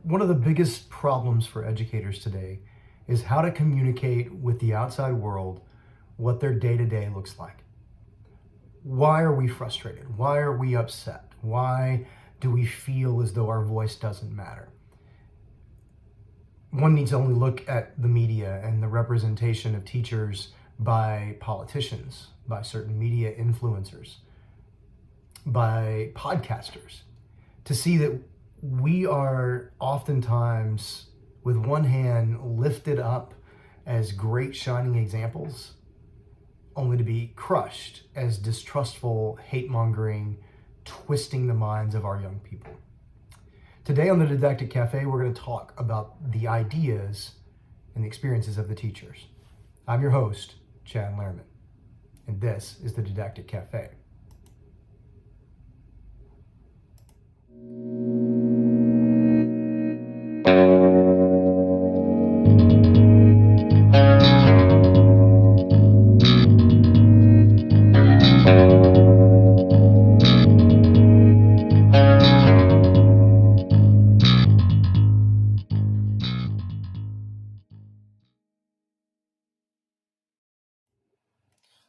One of the biggest problems for educators today is how to communicate with the outside world what their day-to-day looks like. Why are we frustrated? Why are we upset? Why do we feel as though our voice doesn't matter? One needs to only look at the media and the representation of teachers by politicians, by certain media influencers, by podcasters, to see that we are oftentimes, with one hand, lifted up as great shining examples, only to be crushed as distrustful, hate-mongering, twisting the minds of our young people. Today on the Didactic Cafe, we're going to talk about the ideas and the experiences of the teachers. I'm your host, Chad Lehrman, and this is the Didactic Cafe.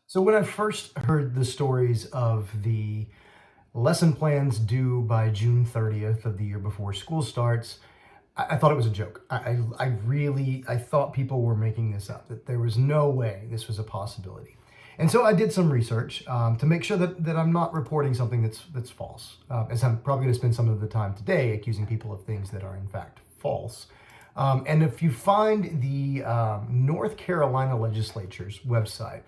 So when I first heard the stories of the lesson plans due by June 30th of the year before school starts, I thought it was a joke. I thought people were making this up, that there was no way this was a possibility. And so I did some research to make sure that I'm not reporting something that's false, as I'm probably going to spend some of the time today accusing people of things that are in fact false. And if you find the North Carolina legislature's website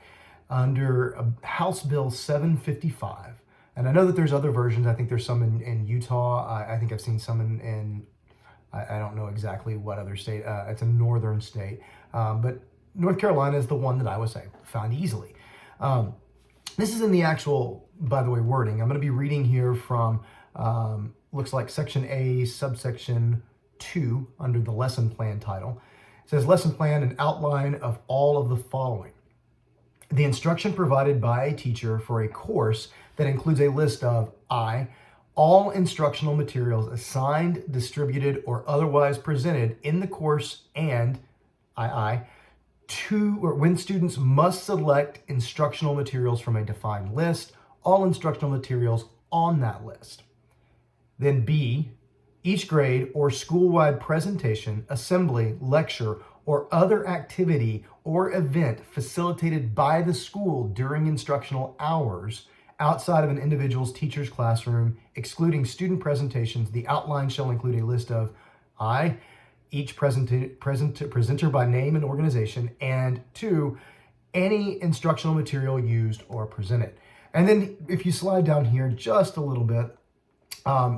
under House Bill 755, and I know that there's other versions. I think there's some in Utah. I think I've seen some in I don't know exactly what other state. It's a northern state. But North Carolina is the one that I would say found easily. This is in the actual, by the way, wording. I'm going to be reading here from, looks like Section A, subsection 2, under the lesson plan title. It says, lesson plan, an outline of all of the following. The instruction provided by a teacher for a course that includes a list of all instructional materials assigned, distributed, or otherwise presented in the course, and when students must select instructional materials from a defined list, all instructional materials on that list. Then B, each grade or school-wide presentation, assembly, lecture, or other activity or event facilitated by the school during instructional hours outside of an individual's teacher's classroom, excluding student presentations. The outline shall include a list of each presenter by name and organization, and 2, any instructional material used or presented. And then if you slide down here just a little bit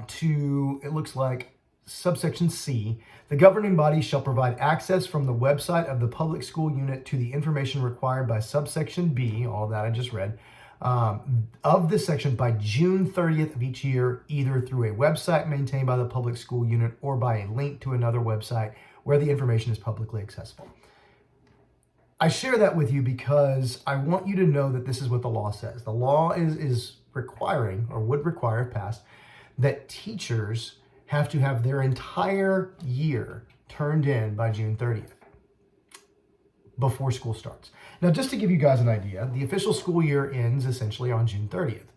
to, it looks like subsection C, the governing body shall provide access from the website of the public school unit to the information required by subsection B, all that I just read, of this section by June 30th of each year, either through a website maintained by the public school unit or by a link to another website where the information is publicly accessible. I share that with you because I want you to know that this is what the law says. The law is requiring, or would require if passed, that teachers have to have their entire year turned in by June 30th before school starts. Now, just to give you guys an idea, the official school year ends essentially on June 30th.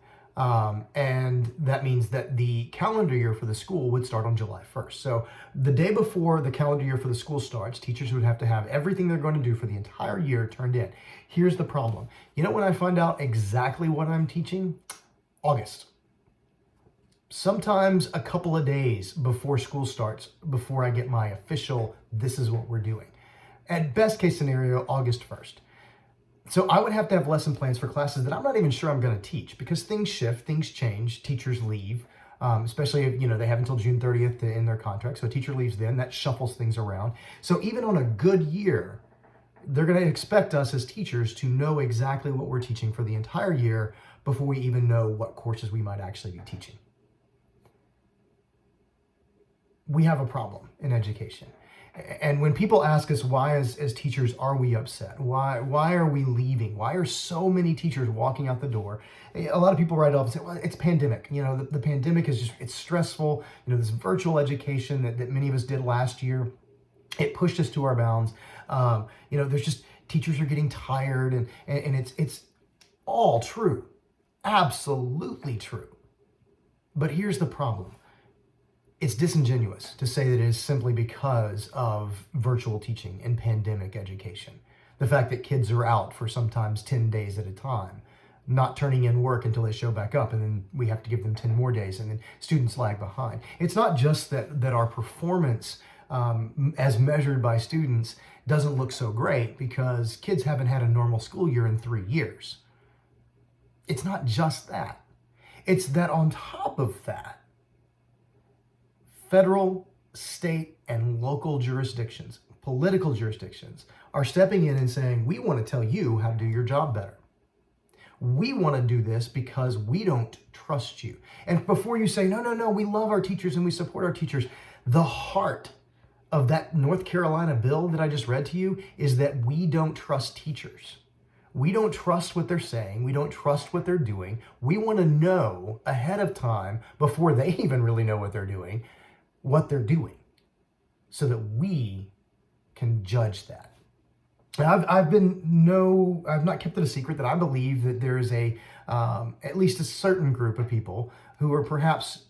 And that means that the calendar year for the school would start on July 1st. So the day before the calendar year for the school starts, teachers would have to have everything they're going to do for the entire year turned in. Here's the problem. You know when I find out exactly what I'm teaching? August. Sometimes a couple of days before school starts, before I get my official, this is what we're doing. At best case scenario, August 1st. So I would have to have lesson plans for classes that I'm not even sure I'm going to teach, because things shift, things change, teachers leave, especially if, they have until June 30th to end their contract. So a teacher leaves then, that shuffles things around. So even on a good year, they're going to expect us as teachers to know exactly what we're teaching for the entire year before we even know what courses we might actually be teaching. We have a problem in education. And when people ask us why as teachers are we upset? Why are we leaving? Why are so many teachers walking out the door? A lot of people write off and say, well, it's pandemic. The pandemic is just, it's stressful. This virtual education that many of us did last year, it pushed us to our bounds. There's just, teachers are getting tired and it's all true. Absolutely true. But here's the problem. It's disingenuous to say that it is simply because of virtual teaching and pandemic education. The fact that kids are out for sometimes 10 days at a time, not turning in work until they show back up, and then we have to give them 10 more days, and then students lag behind. It's not just that our performance as measured by students doesn't look so great because kids haven't had a normal school year in 3 years. It's not just that. It's that on top of that, federal, state, and local jurisdictions, political jurisdictions, are stepping in and saying, we want to tell you how to do your job better. We want to do this because we don't trust you. And before you say, no, we love our teachers and we support our teachers, the heart of that North Carolina bill that I just read to you is that we don't trust teachers. We don't trust what they're saying. We don't trust what they're doing. We want to know ahead of time, before they even really know what they're doing, so that we can judge that. Now, I've not kept it a secret that I believe that there is at least a certain group of people who are perhaps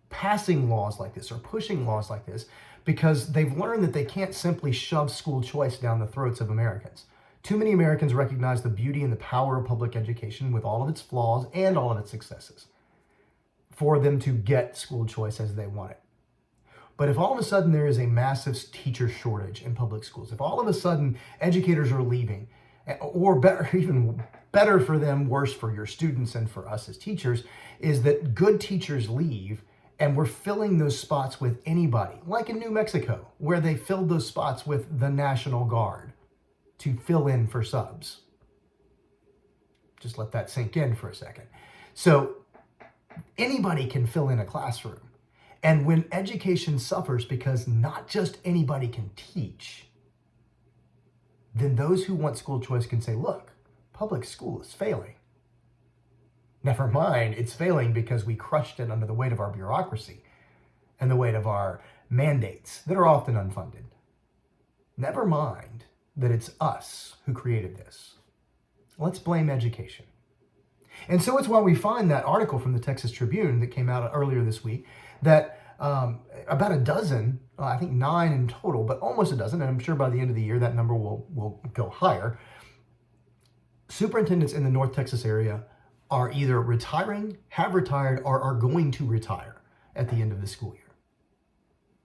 passing laws like this or pushing laws like this because they've learned that they can't simply shove school choice down the throats of Americans. Too many Americans recognize the beauty and the power of public education with all of its flaws and all of its successes for them to get school choice as they want it. But if all of a sudden there is a massive teacher shortage in public schools, if all of a sudden educators are leaving, or better, even better for them, worse for your students and for us as teachers, is that good teachers leave and we're filling those spots with anybody, like in New Mexico, where they filled those spots with the National Guard to fill in for subs. Just let that sink in for a second. So anybody can fill in a classroom. And when education suffers because not just anybody can teach, then those who want school choice can say, look, public school is failing. Never mind, it's failing because we crushed it under the weight of our bureaucracy and the weight of our mandates that are often unfunded. Never mind that it's us who created this. Let's blame education. And so it's why we find that article from the Texas Tribune that came out earlier this week that about a dozen, I think 9 in total, but almost a dozen, and I'm sure by the end of the year that number will go higher, superintendents in the North Texas area are either retiring, have retired, or are going to retire at the end of the school year.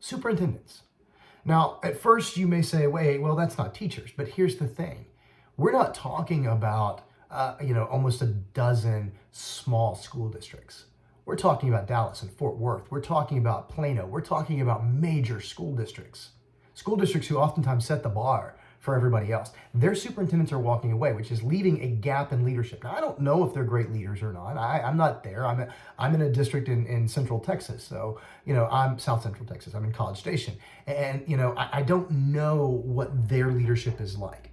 Superintendents. Now, at first you may say, wait, well, that's not teachers. But here's the thing. We're not talking about, almost a dozen small school districts. We're talking about Dallas and Fort Worth. We're talking about Plano. We're talking about major school districts who oftentimes set the bar for everybody else. Their superintendents are walking away, which is leaving a gap in leadership. Now, I don't know if they're great leaders or not. I'm not there. I'm in a district in Central Texas. So, I'm South Central Texas. I'm in College Station. And, I don't know what their leadership is like.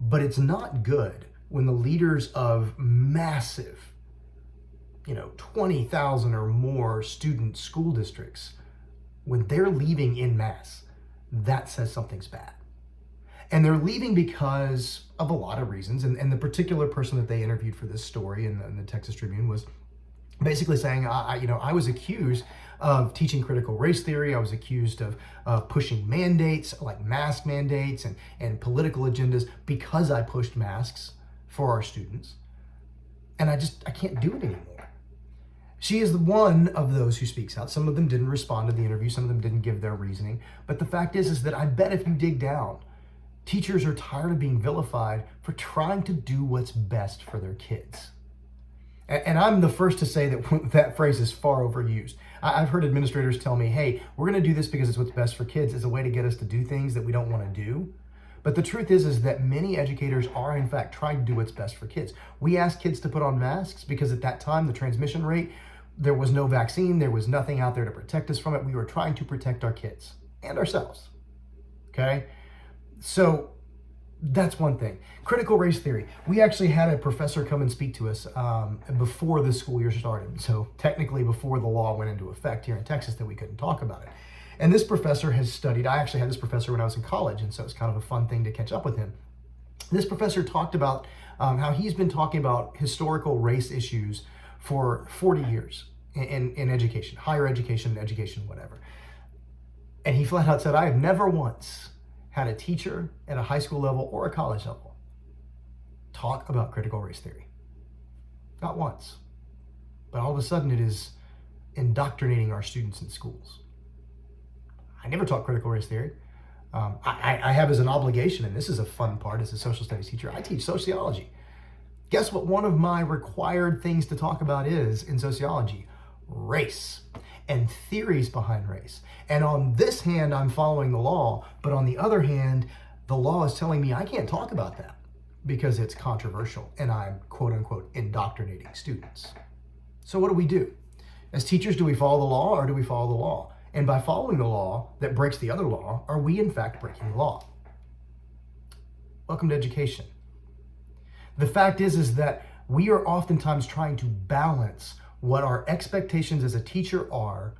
But it's not good when the leaders of massive, 20,000 or more student school districts, when they're leaving en masse, that says something's bad. And they're leaving because of a lot of reasons. And the particular person that they interviewed for this story in the Texas Tribune was basically saying, I was accused of teaching critical race theory. I was accused of pushing mandates, like mask mandates and political agendas, because I pushed masks for our students. And I can't do it anymore. She is one of those who speaks out. Some of them didn't respond to the interview. Some of them didn't give their reasoning. But the fact is that I bet if you dig down, teachers are tired of being vilified for trying to do what's best for their kids. And I'm the first to say that that phrase is far overused. I've heard administrators tell me, hey, we're going to do this because it's what's best for kids as a way to get us to do things that we don't want to do. But the truth is that many educators are, in fact, trying to do what's best for kids. We asked kids to put on masks because at that time, the transmission rate, there was no vaccine. There was nothing out there to protect us from it. We were trying to protect our kids and ourselves. okay? So that's one thing. Critical race theory. We actually had a professor come and speak to us before the school year started. So technically before the law went into effect here in Texas that we couldn't talk about it. And this professor has studied, I actually had this professor when I was in college, and so it's kind of a fun thing to catch up with him. This professor talked about how he's been talking about historical race issues for 40 years in education, higher education, whatever. And he flat out said, I have never once had a teacher at a high school level or a college level talk about critical race theory. Not once. But all of a sudden it is indoctrinating our students in schools. I never taught critical race theory. I have as an obligation, and this is a fun part as a social studies teacher, I teach sociology. Guess what one of my required things to talk about is in sociology? Race and theories behind race. And on this hand, I'm following the law, but on the other hand, the law is telling me I can't talk about that because it's controversial and I'm quote unquote indoctrinating students. So what do? As teachers, do we follow the law or do we follow the law? And by following the law that breaks the other law, are we in fact breaking the law? Welcome to education. The fact is that we are oftentimes trying to balance what our expectations as a teacher are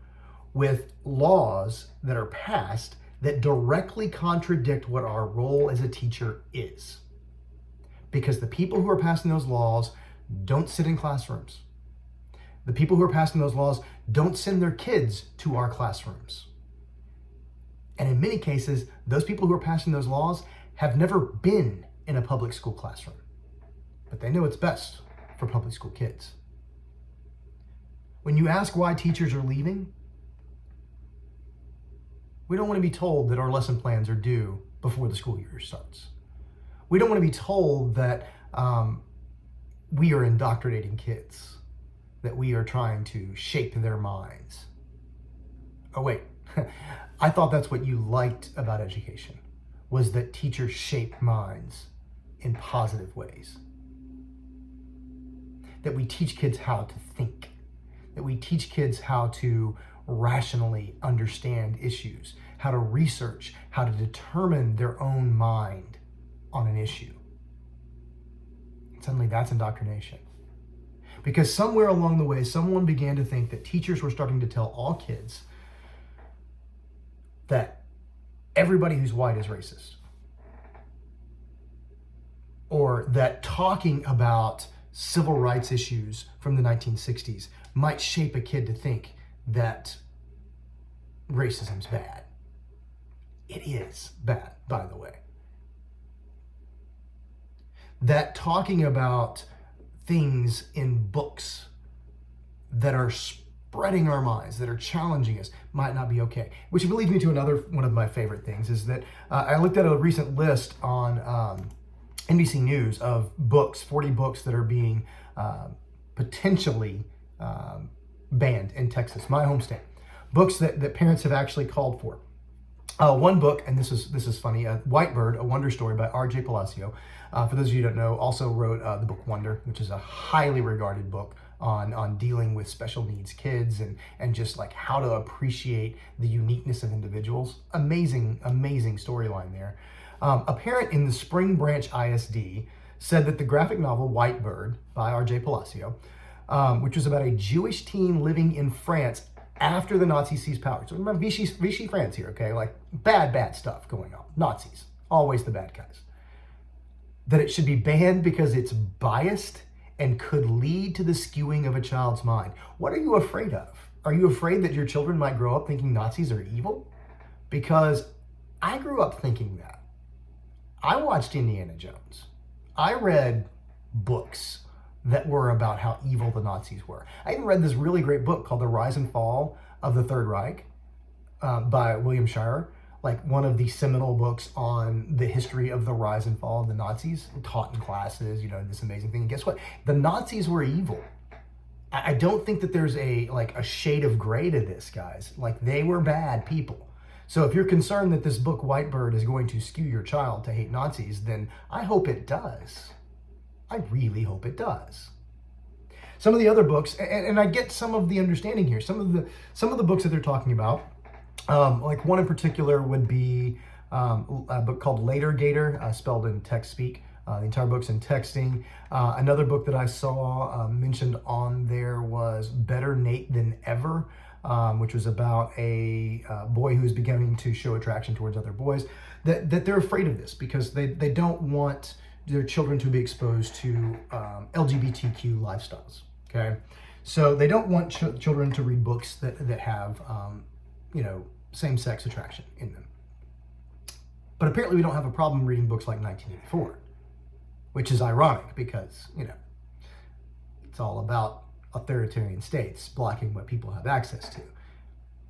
with laws that are passed that directly contradict what our role as a teacher is. Because the people who are passing those laws don't sit in classrooms. The people who are passing those laws don't send their kids to our classrooms. And in many cases, those people who are passing those laws have never been in a public school classroom, but they know it's best for public school kids. When you ask why teachers are leaving, we don't want to be told that our lesson plans are due before the school year starts. We don't want to be told that we are indoctrinating kids, that we are trying to shape their minds. Oh wait, I thought that's what you liked about education, was that teachers shape minds in positive ways. That we teach kids how to think, that we teach kids how to rationally understand issues, how to research, how to determine their own mind on an issue. And suddenly that's indoctrination. Because somewhere along the way, someone began to think that teachers were starting to tell all kids that everybody who's white is racist. Or that talking about civil rights issues from the 1960s might shape a kid to think that racism's bad. It is bad, by the way. That talking about things in books that are spreading our minds, that are challenging us, might not be okay. Which leads me to another one of my favorite things, is that I looked at a recent list on NBC News of books, 40 books that are being potentially banned in Texas, my home state. Books that parents have actually called for. One book, and this is funny, White Bird, A Wonder Story by R.J. Palacio. For those of you who don't know, also wrote the book Wonder, which is a highly regarded book on dealing with special needs kids and just like how to appreciate the uniqueness of individuals. Amazing, amazing storyline there. A parent in the Spring Branch ISD said that the graphic novel White Bird by R.J. Palacio, which was about a Jewish teen living in France after the Nazis seized power. So remember Vichy France here, okay? Like bad stuff going on. Nazis, always the bad guys. That it should be banned because it's biased and could lead to the skewing of a child's mind. What are you afraid of? Are you afraid that your children might grow up thinking Nazis are evil? Because I grew up thinking that. I watched Indiana Jones. I read books that were about how evil the Nazis were. I even read this really great book called The Rise and Fall of the Third Reich by William Shirer, like one of the seminal books on the history of the rise and fall of the Nazis, taught in classes, this amazing thing. And guess what? The Nazis were evil. I don't think that there's a shade of gray to this, guys. Like, they were bad people. So if you're concerned that this book, White Bird, is going to skew your child to hate Nazis, then I hope it does. I really hope it does. Some of the other books, and I get some of the understanding here, some of the books that they're talking about, like one in particular would be a book called Later Gator, spelled in text speak. The entire book's in texting. Another book that I saw mentioned on there was Better Nate Than Ever, which was about a boy who's beginning to show attraction towards other boys. That they're afraid of this because they don't want their children to be exposed to LGBTQ lifestyles. Okay, so they don't want children to read books that have same-sex attraction in them. But apparently we don't have a problem reading books like 1984, which is ironic because, it's all about authoritarian states blocking what people have access to.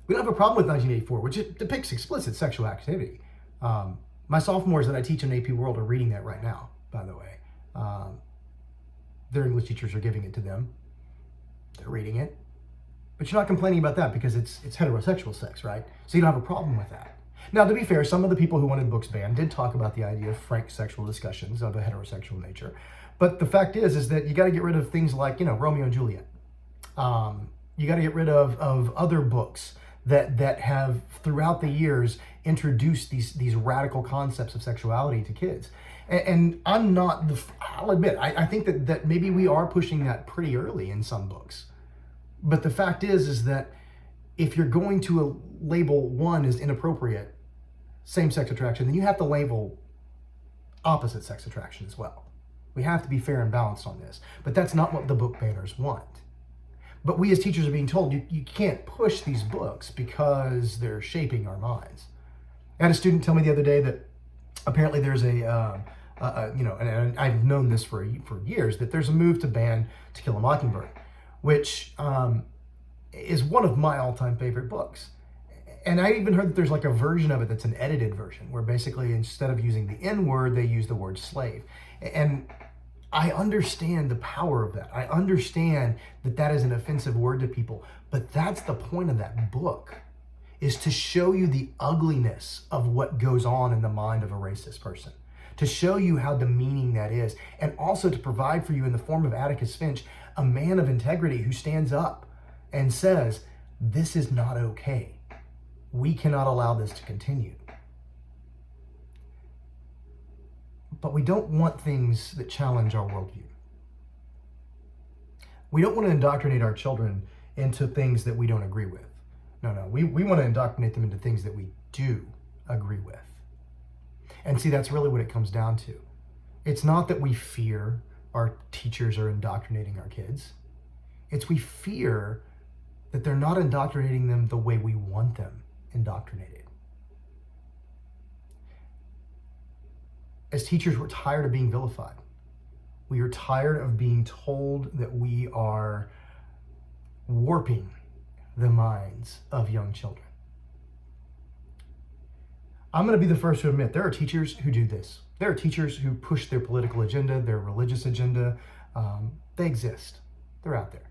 We don't have a problem with 1984, which it depicts explicit sexual activity. My sophomores that I teach in AP World are reading that right now, by the way. Their English teachers are giving it to them. They're reading it. But you're not complaining about that because it's heterosexual sex, right? So you don't have a problem with that. Now, to be fair, some of the people who wanted books banned did talk about the idea of frank sexual discussions of a heterosexual nature. But the fact is that you got to get rid of things like, Romeo and Juliet. You got to get rid of other books that have, throughout the years, introduced these radical concepts of sexuality to kids. And I'm not, I'll admit, I think that maybe we are pushing that pretty early in some books. But the fact is that if you're going to label one as inappropriate, same-sex attraction, then you have to label opposite sex attraction as well. We have to be fair and balanced on this. But that's not what the book banners want. But we as teachers are being told you can't push these books because they're shaping our minds. I had a student tell me the other day that apparently there's and I've known this for years, that there's a move to ban To Kill a Mockingbird, which is one of my all-time favorite books. And I even heard that there's like a version of it that's an edited version where basically instead of using the N word, they use the word slave. And I understand the power of that. I understand that that is an offensive word to people, but that's the point of that book, is to show you the ugliness of what goes on in the mind of a racist person, to show you how demeaning that is, and also to provide for you in the form of Atticus Finch, a man of integrity who stands up and says, this is not okay. We cannot allow this to continue. But we don't want things that challenge our worldview. We don't want to indoctrinate our children into things that we don't agree with. No, we want to indoctrinate them into things that we do agree with. And see, that's really what it comes down to. It's not that we fear our teachers are indoctrinating our kids. It's we fear that they're not indoctrinating them the way we want them indoctrinated. As teachers, we're tired of being vilified. We are tired of being told that we are warping the minds of young children. I'm going to be the first to admit there are teachers who do this. There are teachers who push their political agenda, their religious agenda. They exist. They're out there.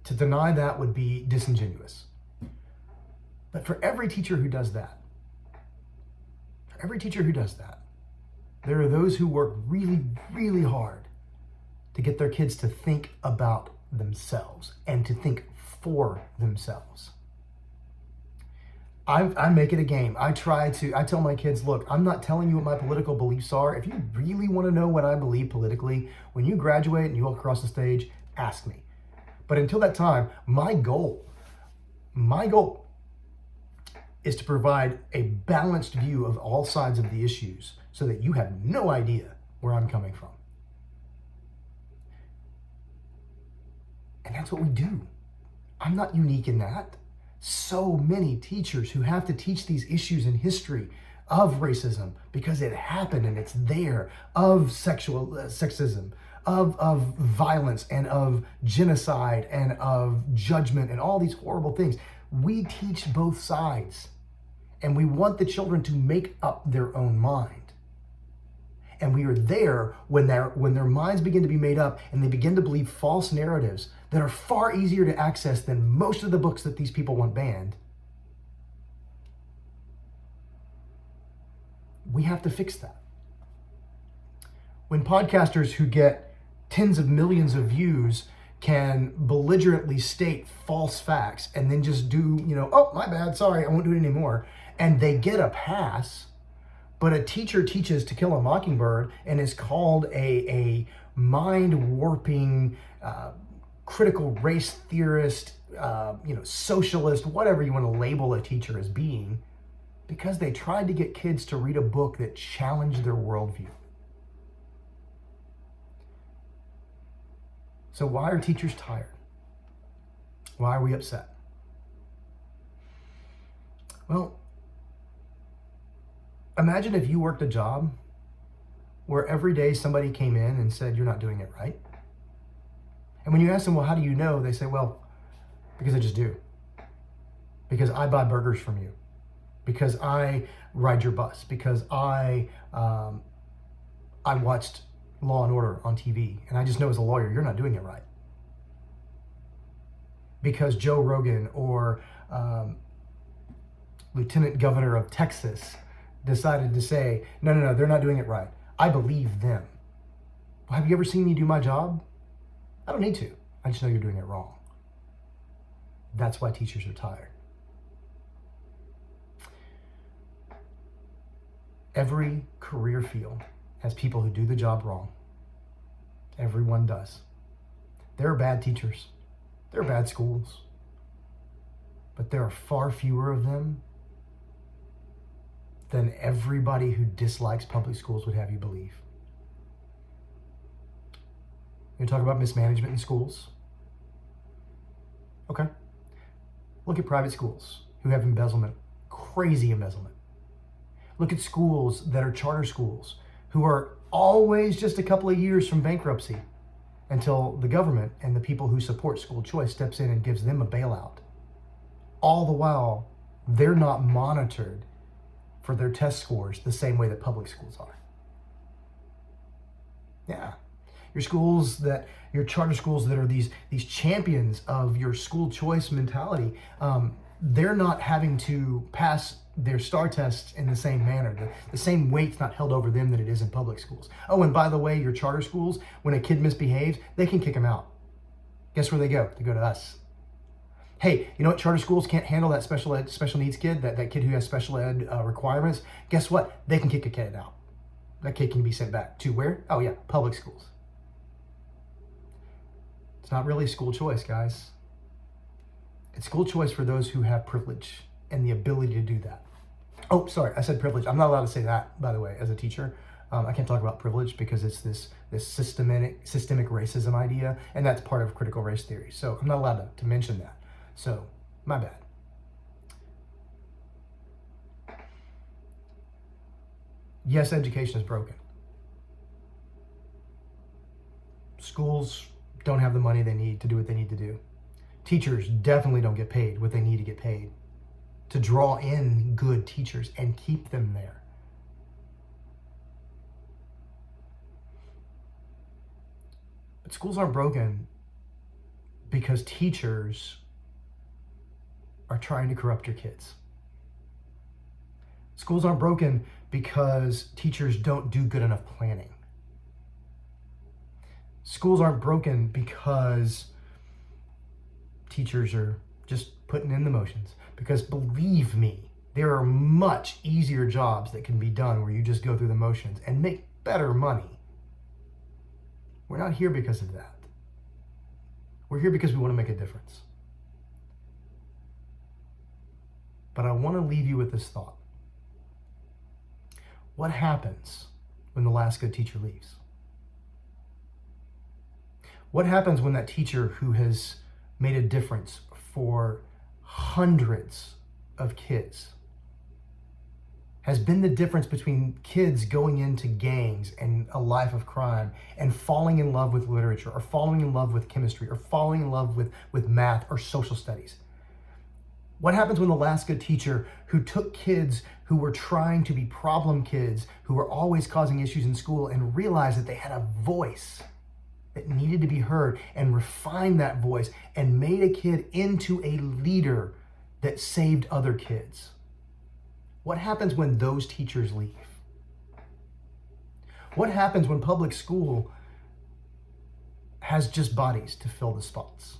To deny that would be disingenuous. But for every teacher who does that, there are those who work really, really hard to get their kids to think about themselves and to think for themselves. I make it a game. I tell my kids, look, I'm not telling you what my political beliefs are. If you really want to know what I believe politically, when you graduate and you walk across the stage, ask me. But until that time, my goal is to provide a balanced view of all sides of the issues so that you have no idea where I'm coming from. And that's what we do. I'm not unique in that. So many teachers who have to teach these issues in history of racism because it happened and it's there, of sexism, of violence and of genocide and of judgment and all these horrible things. We teach both sides, and we want the children to make up their own mind. And we are there when their minds begin to be made up and they begin to believe false narratives that are far easier to access than most of the books that these people want banned. We have to fix that. When podcasters who get tens of millions of views can belligerently state false facts and then just do, oh, my bad, sorry, I won't do it anymore, and they get a pass. But a teacher teaches To Kill a Mockingbird and is called a mind-warping, critical race theorist, socialist, whatever you want to label a teacher as being, because they tried to get kids to read a book that challenged their worldview. So why are teachers tired? Why are we upset? Well, imagine if you worked a job where every day somebody came in and said, you're not doing it right. And when you ask them, well, how do you know? They say, well, because I just do. Because I buy burgers from you. Because I ride your bus. Because I watched Law and Order on TV. And I just know as a lawyer, you're not doing it right. Because Joe Rogan or Lieutenant Governor of Texas decided to say, no, they're not doing it right. I believe them. Well, have you ever seen me do my job? I don't need to. I just know you're doing it wrong. That's why teachers are tired. Every career field has people who do the job wrong. Everyone does. There are bad teachers. There are bad schools. But there are far fewer of them than everybody who dislikes public schools would have you believe. You talk about mismanagement in schools? Okay. Look at private schools who have embezzlement, crazy embezzlement. Look at schools that are charter schools who are always just a couple of years from bankruptcy until the government and the people who support school choice steps in and gives them a bailout. All the while, they're not monitored for their test scores the same way that public schools are. Yeah. Your charter schools that are these champions of your school choice mentality, they're not having to pass their STAR tests in the same manner. The same weight's not held over them that it is in public schools. Oh, and by the way, your charter schools, when a kid misbehaves, they can kick them out. Guess where they go? They go to us. Hey, you know what? Charter schools can't handle that special needs kid, that kid who has special ed requirements. Guess what? They can kick a kid out. That kid can be sent back to where? Oh yeah, public schools. It's not really school choice, guys. It's school choice for those who have privilege and the ability to do that. Oh, sorry, I said privilege. I'm not allowed to say that, by the way, as a teacher. I can't talk about privilege because it's this systemic racism idea, and that's part of critical race theory. So I'm not allowed to mention that. So, my bad. Yes, education is broken. Schools don't have the money they need to do what they need to do. Teachers definitely don't get paid what they need to get paid to draw in good teachers and keep them there. But schools aren't broken because teachers are trying to corrupt your kids. Schools aren't broken because teachers don't do good enough planning. Schools aren't broken because teachers are just putting in the motions. Because believe me, there are much easier jobs that can be done where you just go through the motions and make better money. We're not here because of that. We're here because we want to make a difference. But I want to leave you with this thought. What happens when the last good teacher leaves? What happens when that teacher who has made a difference for hundreds of kids, has been the difference between kids going into gangs and a life of crime and falling in love with literature or falling in love with chemistry or falling in love with math or social studies? What happens when the last good teacher who took kids who were trying to be problem kids, who were always causing issues in school, and realized that they had a voice that needed to be heard, and refined that voice and made a kid into a leader that saved other kids? What happens when those teachers leave? What happens when public school has just bodies to fill the spots?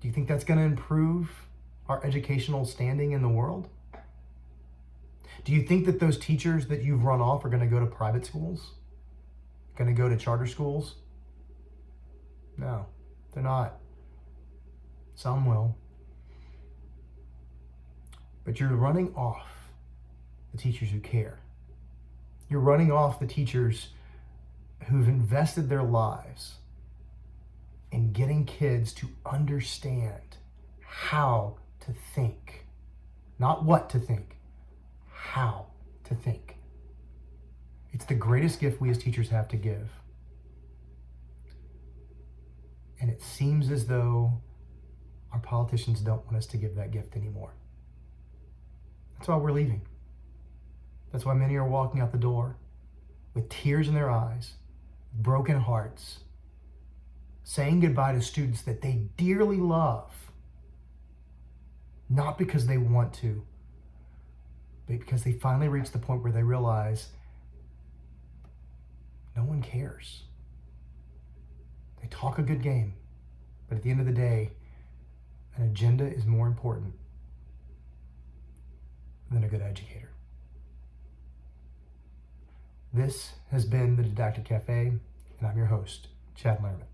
Do you think that's going to improve our educational standing in the world? Do you think that those teachers that you've run off are going to go to private schools? Going to go to charter schools? No, they're not. Some will. But you're running off the teachers who care. You're running off the teachers who've invested their lives in getting kids to understand how to think. Not what to think, how to think. It's the greatest gift we as teachers have to give. And it seems as though our politicians don't want us to give that gift anymore. That's why we're leaving. That's why many are walking out the door with tears in their eyes, broken hearts, saying goodbye to students that they dearly love, not because they want to, but because they finally reach the point where they realize no one cares. They talk a good game, but at the end of the day, an agenda is more important than a good educator. This has been the Didactic Cafe, and I'm your host, Chad Lerman.